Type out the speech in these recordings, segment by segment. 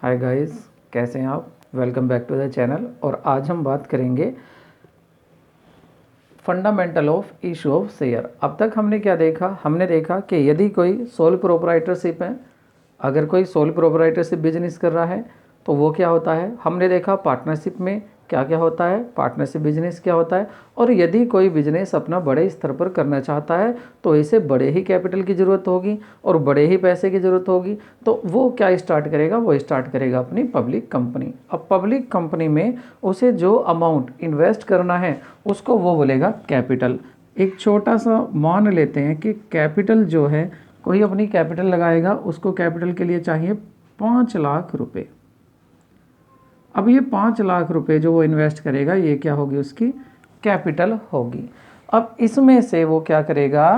Hi guys, कैसे हैं आप। Welcome back to the channel. और आज हम बात करेंगे fundamental of issue of share. अब तक हमने क्या देखा, हमने देखा कि यदि कोई सोल प्रोप्राइटरशिप है, अगर कोई सोल प्रोप्राइटरशिप बिजनेस कर रहा है तो वो क्या होता है। हमने देखा पार्टनरशिप में क्या क्या होता है, पार्टनरशिप बिजनेस क्या होता है। और यदि कोई बिजनेस अपना बड़े स्तर पर करना चाहता है तो इसे बड़े ही कैपिटल की ज़रूरत होगी और बड़े ही पैसे की ज़रूरत होगी। तो वो क्या स्टार्ट करेगा, वो स्टार्ट करेगा अपनी पब्लिक कंपनी। अब पब्लिक कंपनी में उसे जो अमाउंट इन्वेस्ट करना है उसको वो बोलेगा कैपिटल। एक छोटा सा मान लेते हैं कि कैपिटल जो है, कोई अपनी कैपिटल लगाएगा, उसको कैपिटल के लिए चाहिए 5 लाख रुपए। अब ये 5 लाख रुपए जो वो इन्वेस्ट करेगा, ये क्या होगी, उसकी कैपिटल होगी। अब इसमें से वो क्या करेगा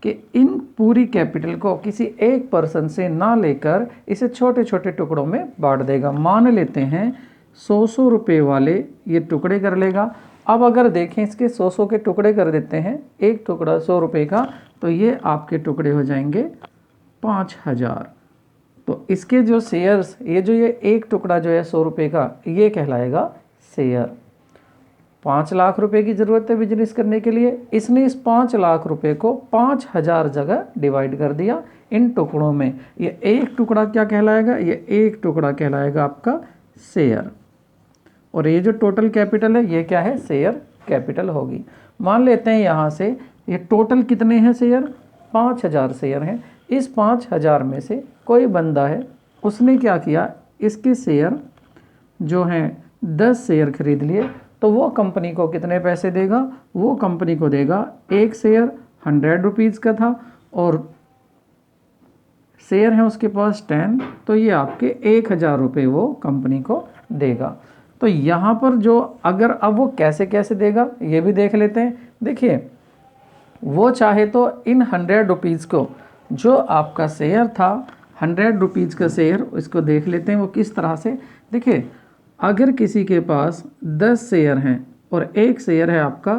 कि इन पूरी कैपिटल को किसी एक पर्सन से ना लेकर इसे छोटे छोटे टुकड़ों में बांट देगा। मान लेते हैं 100 रुपये वाले ये टुकड़े कर लेगा। अब अगर देखें इसके 100 के टुकड़े कर देते हैं, एक टुकड़ा 100 रुपये का, तो ये आपके टुकड़े हो जाएंगे 5000। तो इसके जो शेयर्स, ये एक टुकड़ा जो है 100 रुपये का, ये कहलाएगा शेयर। 5 लाख रुपए की ज़रूरत है बिजनेस करने के लिए। इसने इस 5 लाख रुपए को 5000 जगह डिवाइड कर दिया इन टुकड़ों में। ये एक टुकड़ा क्या कहलाएगा, ये एक टुकड़ा कहलाएगा आपका शेयर। और ये जो टोटल कैपिटल है, ये क्या है, शेयर कैपिटल होगी। मान लेते हैं यहाँ से ये टोटल कितने हैं शेयर, 5000 शेयर हैं। इस 5000 में से कोई बंदा है, उसने क्या किया, इसके शेयर जो हैं 10 शेयर खरीद लिए, तो वो कंपनी को कितने पैसे देगा, वो कंपनी को देगा, एक शेयर 100 रुपीज़ का था और शेयर है उसके पास 10, तो ये आपके 1000 रुपये वो कंपनी को देगा। तो यहाँ पर जो अगर अब वो कैसे कैसे देगा ये भी देख लेते हैं। देखिए, वो चाहे तो इन 100 रुपीज़ को, जो आपका शेयर था 100 रुपीज़ का शेयर, इसको देख लेते हैं वो किस तरह से। देखिए, अगर किसी के पास 10 शेयर हैं और एक शेयर है आपका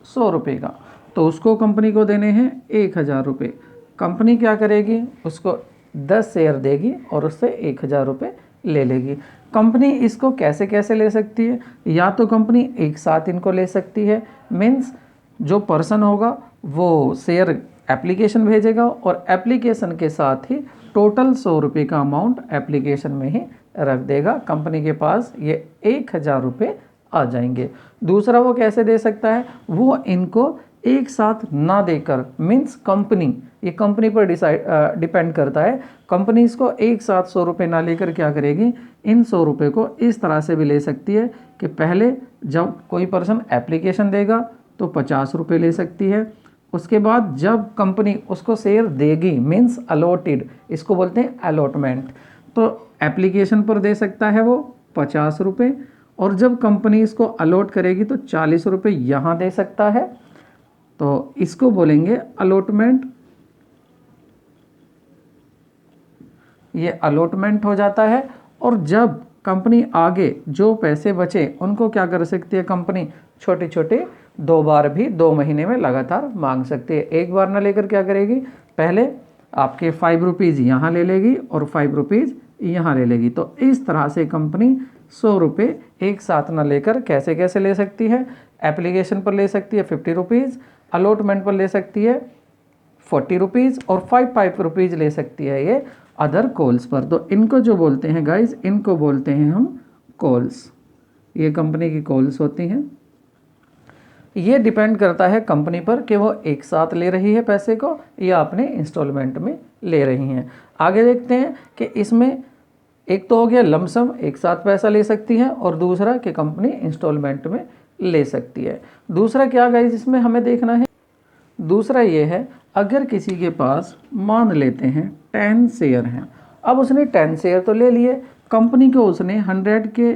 100 रुपये का, तो उसको कंपनी को देने हैं 1000 रुपये। कंपनी क्या करेगी, उसको 10 शेयर देगी और उससे 1000 रुपये ले लेगी। कंपनी इसको कैसे कैसे ले सकती है, या तो कंपनी एक साथ इनको ले सकती है, मीन्स जो पर्सन होगा वो शेयर एप्लीकेशन भेजेगा और एप्लीकेशन के साथ ही टोटल 100 रुपये का अमाउंट एप्लीकेशन में ही रख देगा। कंपनी के पास ये 1000 रुपये आ जाएंगे। दूसरा वो कैसे दे सकता है, वो इनको एक साथ ना देकर, मीन्स कंपनी, ये कंपनी पर डिपेंड करता है। कंपनी इसको एक साथ 100 रुपये ना लेकर क्या करेगी, इन 100 रुपये को इस तरह से भी ले सकती है कि पहले जब कोई पर्सन एप्लीकेशन देगा तो 50 रुपये ले सकती है। उसके बाद जब कंपनी उसको शेयर देगी, मीन्स अलॉटेड, इसको बोलते हैं अलॉटमेंट, तो एप्लीकेशन पर दे सकता है वो 50 रुपये, और जब कंपनी इसको अलॉट करेगी तो 40 रुपये यहाँ दे सकता है। तो इसको बोलेंगे अलॉटमेंट। ये अलॉटमेंट हो जाता है। और जब कंपनी आगे जो पैसे बचे उनको क्या कर सकती है, कंपनी छोटे छोटे 2 बार भी 2 महीने में लगातार मांग सकती है। एक बार ना लेकर क्या करेगी, पहले आपके 5 रुपीज़ यहाँ ले लेगी और 5 रुपीज़ यहाँ ले लेगी। तो इस तरह से कंपनी 100 रुपये एक साथ ना लेकर कैसे कैसे ले सकती है, एप्लीकेशन पर ले सकती है 50 रुपीज़, अलॉटमेंट पर ले सकती है 40 रुपीज़ और 5 रुपीज़ ले सकती है ये अदर कॉल्स पर। तो इनको जो बोलते हैं गाइज, इनको बोलते हैं हम कॉल्स। ये कंपनी की कॉल्स होती हैं। ये डिपेंड करता है कंपनी पर कि वो एक साथ ले रही है पैसे को या अपने इंस्टॉलमेंट में ले रही हैं। आगे देखते हैं कि इसमें एक तो हो गया लमसम, एक साथ पैसा ले सकती है, और दूसरा कि कंपनी इंस्टॉलमेंट में ले सकती है। दूसरा क्या गाइस इसमें हमें देखना है, दूसरा ये है, अगर किसी के पास मान लेते हैं 10 शेयर हैं। अब उसने 10 शेयर तो ले लिए, कंपनी को उसने 100 के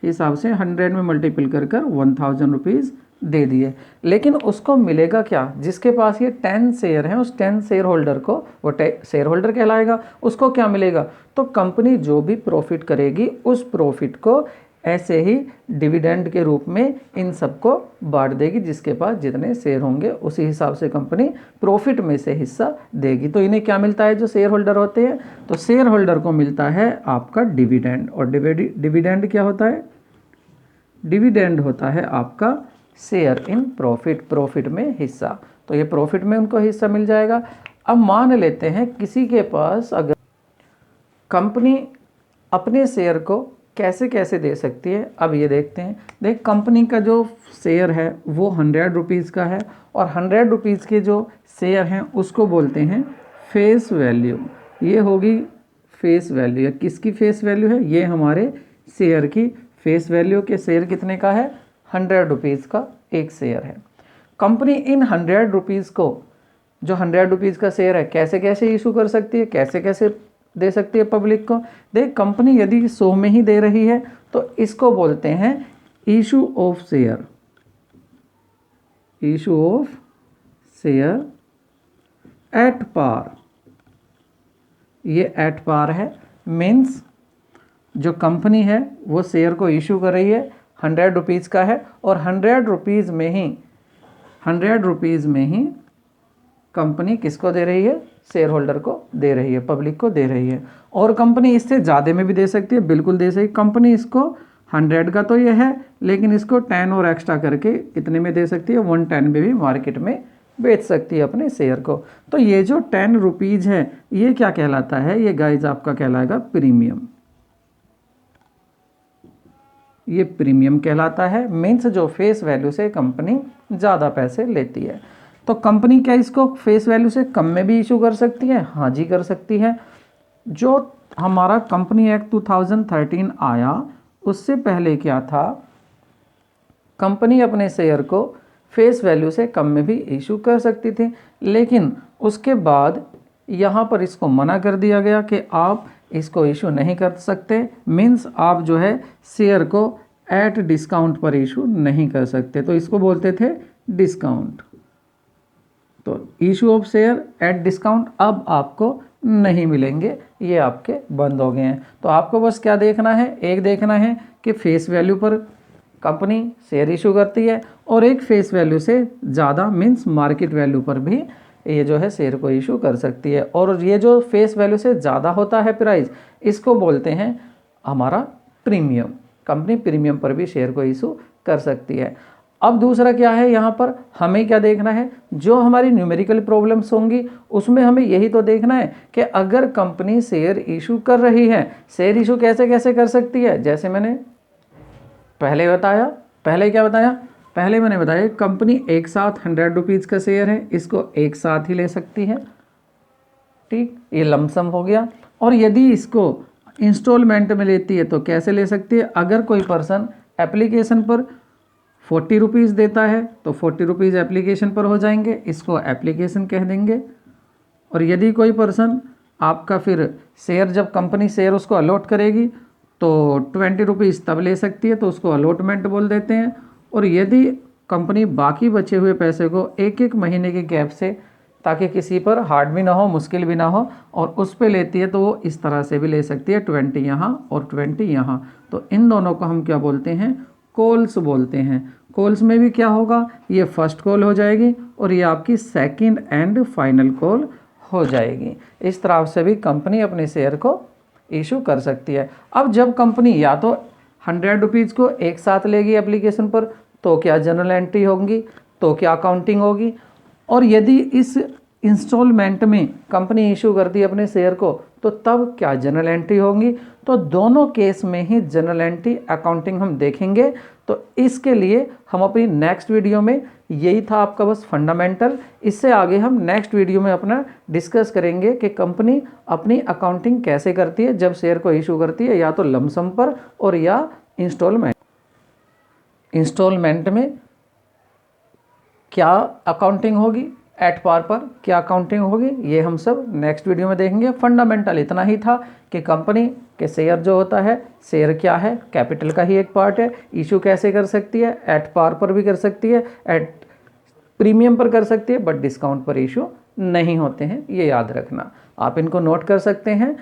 हिसाब से 100 में मल्टीपल कर 1000 रुपीज़ दे दिए। लेकिन उसको मिलेगा क्या, जिसके पास ये 10 शेयर हैं, उस 10 शेयर होल्डर को, वो शेयर होल्डर कहलाएगा, उसको क्या मिलेगा, तो कंपनी जो भी प्रॉफिट करेगी उस प्रॉफिट को ऐसे ही डिविडेंड के रूप में इन सबको बांट देगी, जिसके पास जितने शेयर होंगे उसी हिसाब से कंपनी प्रॉफिट में से हिस्सा देगी। तो इन्हें क्या मिलता है जो शेयर होल्डर होते हैं, तो शेयर होल्डर को मिलता है आपका डिविडेंड। और डिविडेंड क्या होता है, डिविडेंड होता है आपका शेयर इन प्रॉफिट, प्रॉफिट में हिस्सा। तो ये प्रॉफिट में उनको हिस्सा मिल जाएगा। अब मान लेते हैं किसी के पास, अगर कंपनी अपने शेयर को कैसे कैसे दे सकती है, अब ये देखते हैं। देख, कंपनी का जो शेयर है वो 100 रुपीज़ का है, और 100 रुपीज़ के जो शेयर हैं उसको बोलते हैं फेस वैल्यू। ये होगी फेस वैल्यू। या किसकी फेस वैल्यू है, ये हमारे शेयर की फेस वैल्यू। के शेयर कितने का है, 100 रुपीज़ का एक शेयर है। कंपनी इन 100 रुपीज़ को, जो 100 रुपीज़ का शेयर है, कैसे कैसे इशू कर सकती है, कैसे कैसे दे सकती है पब्लिक को। देख, कंपनी यदि 100 में ही दे रही है तो इसको बोलते हैं issue of share, issue of share at par. ये एट पार है, मीन्स जो कंपनी है वो शेयर को इशू कर रही है, 100 रुपीज़ का है, और 100 रुपीज़ में ही, 100 रुपीज़ में ही कंपनी किसको दे रही है, शेयर होल्डर को दे रही है, पब्लिक को दे रही है। और कंपनी इससे ज़्यादा में भी दे सकती है, बिल्कुल दे सकती है। कंपनी इसको 100 का तो ये है, लेकिन इसको 10 और एक्स्ट्रा करके कितने में दे सकती है, 110 में भी मार्केट में बेच सकती है अपने शेयर को। तो ये जो 10 रुपीज़ है ये क्या कहलाता है, ये गाइज आपका कहलाएगा प्रीमियम। ये प्रीमियम कहलाता है, मीन्स जो फेस वैल्यू से कंपनी ज़्यादा पैसे लेती है। तो कंपनी क्या इसको फेस वैल्यू से कम में भी इशू कर सकती है, हाँ जी कर सकती है। जो हमारा कंपनी एक्ट 2013 आया उससे पहले क्या था, कंपनी अपने शेयर को फेस वैल्यू से कम में भी इशू कर सकती थी, लेकिन उसके बाद यहाँ पर इसको मना कर दिया गया कि आप इसको इशू नहीं कर सकते। मीन्स आप जो है शेयर को एट डिस्काउंट पर इशू नहीं कर सकते, तो इसको बोलते थे डिस्काउंट। तो issue of share at discount अब आपको नहीं मिलेंगे, ये आपके बंद हो गए हैं। तो आपको बस क्या देखना है, एक देखना है कि फेस वैल्यू पर कंपनी शेयर इशू करती है, और एक फेस वैल्यू से ज़्यादा मीन्स मार्केट वैल्यू पर भी ये जो है शेयर को इशू कर सकती है। और ये जो फेस वैल्यू से ज़्यादा होता है प्राइस, इसको बोलते हैं हमारा प्रीमियम। कंपनी प्रीमियम पर भी शेयर को इशू कर सकती है। अब दूसरा क्या है, यहाँ पर हमें क्या देखना है, जो हमारी न्यूमेरिकल प्रॉब्लम्स होंगी उसमें हमें यही तो देखना है कि अगर कंपनी शेयर इशू कर रही है, शेयर इशू कैसे कैसे कर सकती है। जैसे मैंने पहले बताया, पहले क्या बताया, पहले मैंने बताया कंपनी एक साथ 100 रुपीज़ का शेयर है, इसको एक साथ ही ले सकती है, ठीक, ये लमसम हो गया। और यदि इसको इंस्टॉलमेंट में लेती है तो कैसे ले सकती है, अगर कोई पर्सन एप्लीकेशन पर 40 रुपीज़ देता है तो 40 रुपीज़ एप्लीकेशन पर हो जाएंगे, इसको एप्लीकेशन कह देंगे। और यदि कोई पर्सन आपका फिर शेयर, जब कंपनी शेयर उसको अलॉट करेगी तो 20 रुपीज़ तब ले सकती है, तो उसको अलॉटमेंट बोल देते हैं। और यदि कंपनी बाकी बचे हुए पैसे को एक एक महीने के गैप से, ताकि किसी पर हार्ड भी ना हो, मुश्किल भी ना हो, और उस पे लेती है तो वो इस तरह से भी ले सकती है, 20 यहाँ और 20 यहाँ। तो इन दोनों को हम क्या बोलते हैं, कॉल्स बोलते हैं। कॉल्स में भी क्या होगा, ये फर्स्ट कॉल हो जाएगी और ये आपकी सेकंड एंड फाइनल कॉल हो जाएगी। इस तरह से भी कंपनी अपने शेयर को इशू कर सकती है। अब जब कंपनी या तो 100 रुपीज़ को एक साथ लेगी एप्लीकेशन पर, तो क्या जनरल एंट्री होंगी, तो क्या अकाउंटिंग होगी। और यदि इस इंस्टॉलमेंट में कंपनी इशू करती है अपने शेयर को, तो तब क्या जनरल एंट्री होंगी। तो दोनों केस में ही जनरल एंट्री अकाउंटिंग हम देखेंगे। तो इसके लिए हम अपनी नेक्स्ट वीडियो में, यही था आपका बस फंडामेंटल, इससे आगे हम नेक्स्ट वीडियो में अपना डिस्कस करेंगे कि कंपनी अपनी अकाउंटिंग कैसे करती है जब शेयर को इशू करती है, या तो लमसम पर और या इंस्टॉलमेंट। इंस्टॉलमेंट में क्या अकाउंटिंग होगी, एट पार पर क्या अकाउंटिंग होगी, ये हम सब नेक्स्ट वीडियो में देखेंगे। फंडामेंटल इतना ही था कि कंपनी के शेयर जो होता है, शेयर क्या है, कैपिटल का ही एक पार्ट है, इशू कैसे कर सकती है, एट पार पर भी कर सकती है, एट प्रीमियम पर कर सकती है, बट डिस्काउंट पर इशू नहीं होते हैं, ये याद रखना। आप इनको नोट कर सकते हैं।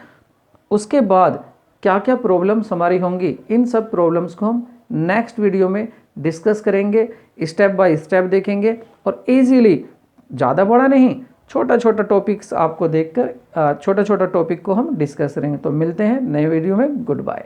उसके बाद क्या क्या प्रॉब्लम्स हमारी होंगी, इन सब प्रॉब्लम्स को हम नेक्स्ट वीडियो में डिस्कस करेंगे, स्टेप बाय स्टेप देखेंगे और इजीली, ज़्यादा बड़ा नहीं, छोटा छोटा टॉपिक्स आपको देखकर छोटा छोटा टॉपिक को हम डिस्कस करेंगे। तो मिलते हैं नए वीडियो में, गुड बाय।